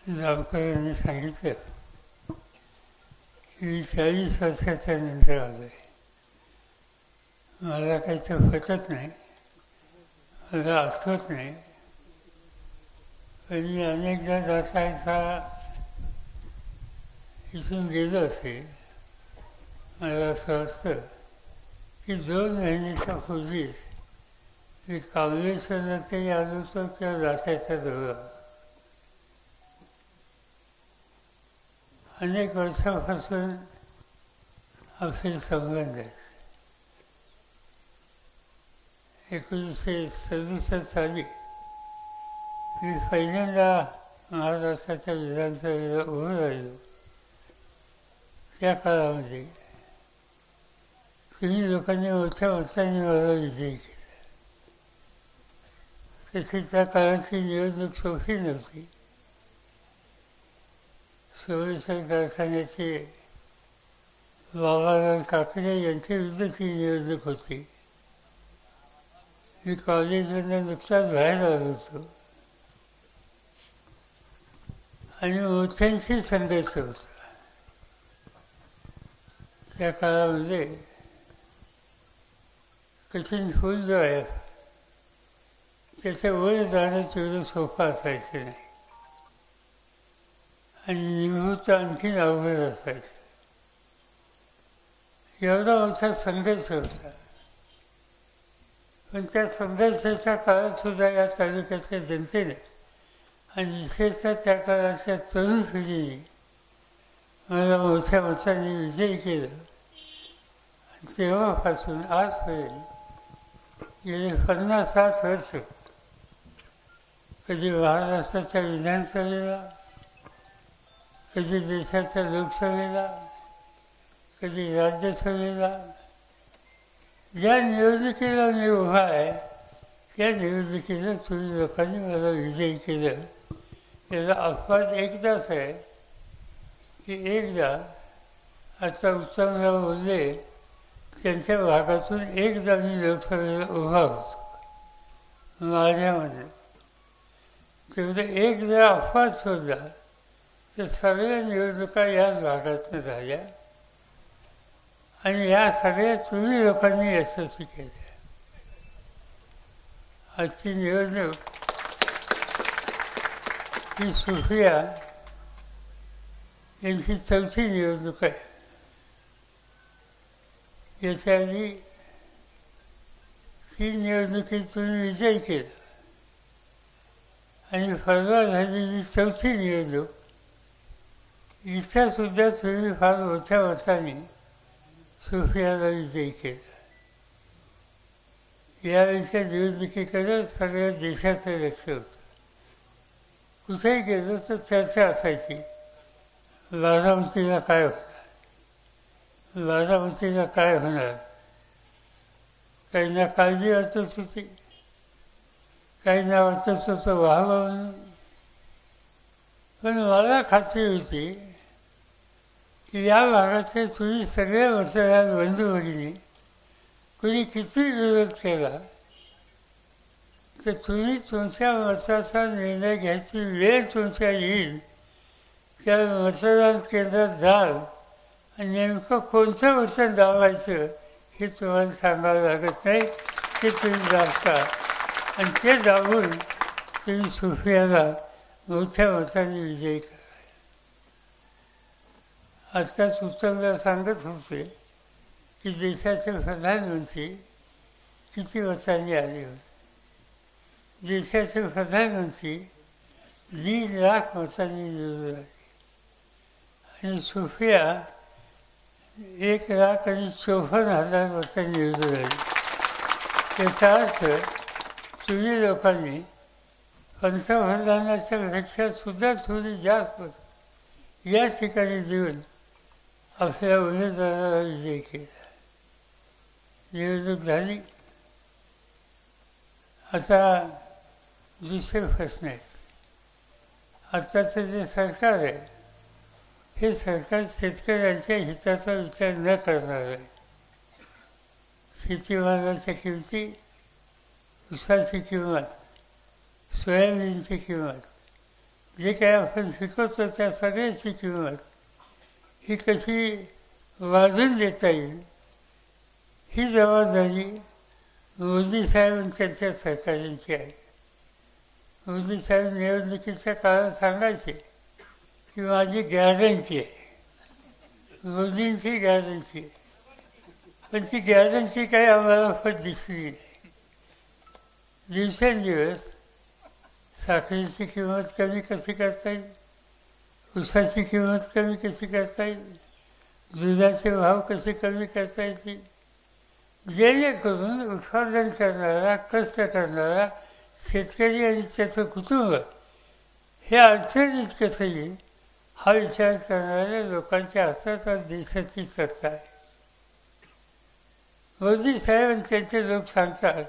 गावकऱ्यांनी सांगितलं की मी 40 वर्षाच्या नंतर आलो आहे. मला काही तर पटत नाही, मला आठवत नाही. पण मी अनेकदा जाता येता इथून गेलो असेल. मला असं वाटतं की 2 महिन्याच्या पूर्वीच मी कांबळेश्वरला तरी आलो होतो किंवा जात्याचा दौरा. अनेक वर्षापासून आपले संबंध आहेत. 1967 साली मी पहिल्यांदा महाराष्ट्राच्या विधानसभेला उभं राहिलो. त्या काळामध्ये तुम्ही लोकांनी मोठ्या मतांनी मला विजयी केला. तशी त्या काळाची निवडणूक सोपी नव्हती. सोमेश्वर कारखान्याचे बाबाराव काकडे यांच्या विरुद्ध ती निवडणूक होती. मी कॉलेजमधून नुकताच बाहेर आलो होतो आणि मोठ्यांशी संघर्ष होता. त्या काळामध्ये कठीण फूल जो आहे त्याच्या वर जाणं तेवढं सोपं असायचं नाही आणि निभूत आणखीन अवघड असायचं. एवढा मोठा संघर्ष होता. पण त्या संघर्षाच्या काळात सुद्धा या तालुक्याच्या जनतेने आणि विशेषतः त्या काळाच्या तरुण पिढीने मला मोठ्या मताने विजयी केलं. आणि तेव्हापासून आजपर्यंत गेली 50-60 वर्ष कधी महाराष्ट्राच्या विधानसभेला, कधी देशाच्या लोकसभेला, कधी राज्यसभेला, ज्या निवडणुकीला मी उभा आहे त्या निवडणुकीला तुम्ही लोकांनी मला विजयी केलं. याचा अपवाद एकदाच आहे की एकदा आता उत्तमराव बोलले त्यांच्या भागातून एकदा मी लोकसभेला उभा होतो माझ्यामध्ये. तेवढं एक जर अपवाद शोधला तर सगळ्या निवडणुका याच भागातून झाल्या आणि या सगळ्या तुम्ही लोकांनी यशस्वी केल्या. आजची निवडणूक ही सुफिया यांची 4थी निवडणूक आहे. याच्या आधी 3 निवडणुकीत तुम्ही विजय केला आणि परवा झालेली 4थी निवडणूक इथंसुद्धा तुम्ही फार मोठ्या मताने सुफियाला विजयी केला. यावेळीच्या निवडणुकीकडे सगळ्या देशाचं लक्ष होतं. कुठेही गेलो तर चर्चा असायची, बारामतीला काय होणार, बारामतीला काय होणार. काहींना काळजी वाटत होती, काहींना वाटत होतं व्हावं म्हणून. पण मला खात्री होती की या भागातले तुम्ही सगळे मतदार बंधू भगिनी कुणी किती विरोध केला तर तुम्ही तुमच्या मताचा निर्णय घ्यायची वेळ तुमच्या येईल त्या मतदान केंद्रात जाल आणि नेमकं कोणतं वचन दाबायचं हे तुम्हाला सांगावं लागत नाही. ते तुम्ही दाबता आणि ते दाबून तुम्ही सुफियाला मोठ्या मताने विजयी करा. आजकाल उत्तमला सांगत होते की देशाचे प्रधानमंत्री किती मतांनी आले होते. देशाचे प्रधानमंत्री 1.5 लाख मतांनी निवडून आले आणि सुफिया 1,54,000 मतांनी निवडून आली. त्याचा अर्थ तुम्ही लोकांनी पंतप्रधानाच्या पेक्षा सुद्धा थोडी जास्त मतं या ठिकाणी देऊन आपल्या उमेदवाराला विजयी केला. निवडणूक झाली. आता दुसरे प्रश्न आहेत. आत्ताचं जे सरकार आहे हे सरकार शेतकऱ्यांच्या हिताचा विचार न करणार आहे. शेतीमालाच्या किमती, ऊसाची किंमत, सोयाबीनची किंमत, जे काही आपण शिकवतो त्या सगळ्याची किंमत ही कशी वाजून देता येईल ही जबाबदारी मोदी साहेब आणि त्यांच्या सहकाऱ्यांची आहे. मोदी साहेब निवडणुकीच्या काळात सांगायचे की माझी गॅरंटी आहे, मोदींची गॅरंटी आहे. पण ती गॅरंटी काही आम्हाला पण दिसली नाही. दिवसेंदिवस साखरेची किंमत कमी कशी करता येईल, ऊसाची किंमत कमी कशी करता येईल, दुधाचे भाव कसे कमी करता येतील, जेणेकरून उत्पादन करणारा कष्ट करणारा शेतकरी आणि त्याचं कुटुंब हे अडचणीत कसं येईल हा विचार करणाऱ्या लोकांच्या हातात आज देशाची सत्ता आहे. मोदी साहेब आणि त्यांचे लोक सांगतात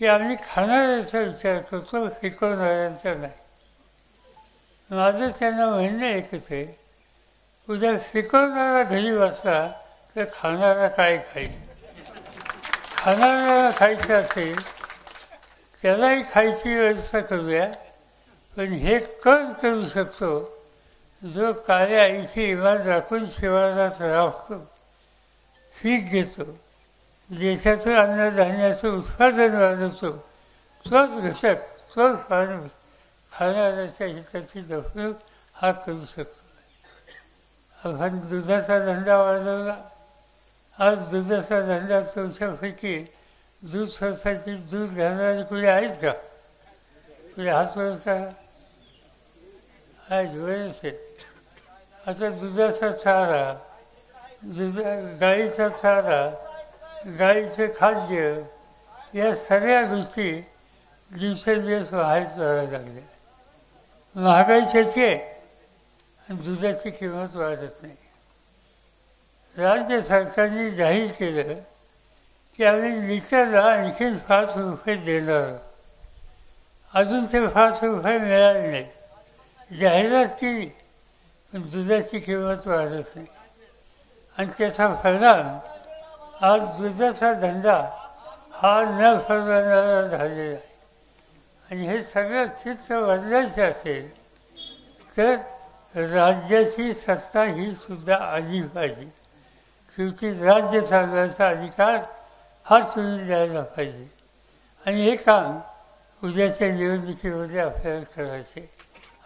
की आम्ही खाणाऱ्याचा विचार करतो, पिकवणाऱ्यांचा नाही. माझं त्यांना म्हणणं एकच आहे, उद्या पिकवणारा घरी बसला तर खाणारा काय खाईल. खाणाऱ्याला खायचं असेल त्यालाही खायची व्यवस्था करूया. पण हे करू शकतो जो काळ्या आईची इमान राखून शिवारात राखतो, पीक घेतो, देशाचं अन्नधान्याचं उत्पादन वाढवतो, तोच घटक तोच माणूस खाणाऱ्याच्या हिताची जपणूक हा करू शकतो. आपण दुधाचा धंदा वाढवला. आज दुधाचा धंदा तुमच्यापैकी दूध स्वतःची दूध घालणारे कुणी आहेत का? कुणी हात वर करा. आज बरेच आहेत. आता दुधाचा चारा, गाईचा चारा, गाईचे खाद्य या सगळ्या गोष्टी दिवसेंदिवस वाढत जायला लागल्या. महागाई त्याची आहे आणि दुधाची किंमत वाढत नाही. राज्य सरकारने जाहीर केलं की आम्ही लिटरला आणखीन 5 रुपये देणार आहोत. अजून ते 5 रुपये मिळाले नाहीत. जाहिरात केली पण दुधाची किंमत वाढत नाही आणि त्याचा परिणाम आज दुधाचा धंदा हा न परवडणारा झालेला आहे. आणि हे सगळं चित्र बदलायचं असेल तर राज्याची सत्ता ही सुद्धा आली पाहिजे. शेवटी राज्य चालवायचा अधिकार हा तुम्ही द्यायला पाहिजे. आणि हे काम उद्याच्या निवडणुकीमध्ये आपल्याला करायचे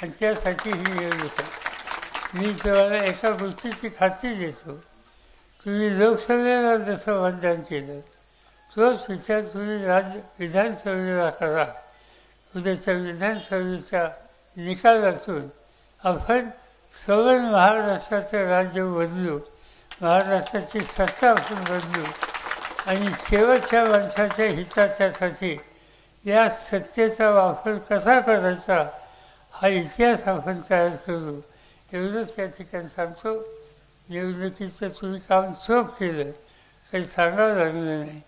आणि त्यासाठी ही निवडणूक आहे. मी तुम्हाला एका गोष्टीची खात्री देतो, तुम्ही लोकसभेला जसं मतदान केलं तोच विचार तुम्ही विधानसभेला करा. उद्याच्या विधानसभेच्या निकालातून आपण सवर्ण महाराष्ट्राचं राज्य बदलू, महाराष्ट्राची सत्ता आपण बदलू आणि शेवटच्या माणसाच्या हिताच्यासाठी या सत्तेचा वापर कसा करायचा हा इतिहास आपण तयार करू. एवढंच या ठिकाणी सांगतो. निवडणुकीचं तुम्ही काम चोख केलं, काही सांगावं लागलं नाही,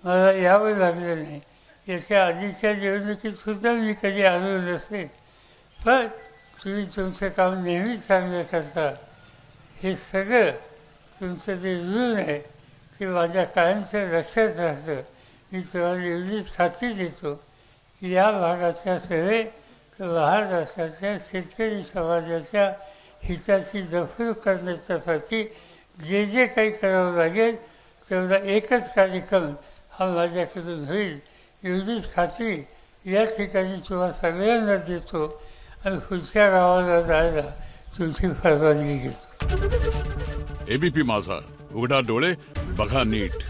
मला यावं लागलं नाही. याच्या आधीच्या निवडणुकीतसुद्धा मी कधी आलो नसेल. पण तुम्ही तुमचं काम नेहमीच चांगलं करता. हे सगळं तुमचं जे ऋण आहे ते माझ्या कायमचं लक्षात राहतं. मी तुम्हाला एवढीच खात्री देतो की या भागाच्या सगळे महाराष्ट्राच्या शेतकरी समाजाच्या हिताची जपणूक करण्याच्यासाठी जे जे काही करावं लागेल तेवढा एकच कार्यक्रम हा माझ्याकडून होईल एवढीच खात्री या ठिकाणी तुम्हा सगळ्यांना देतो आणि पुढच्या गावाला जायला तुमची परवानगी घेतो. एबीपी माझा, उघडा डोळे बघा नीट.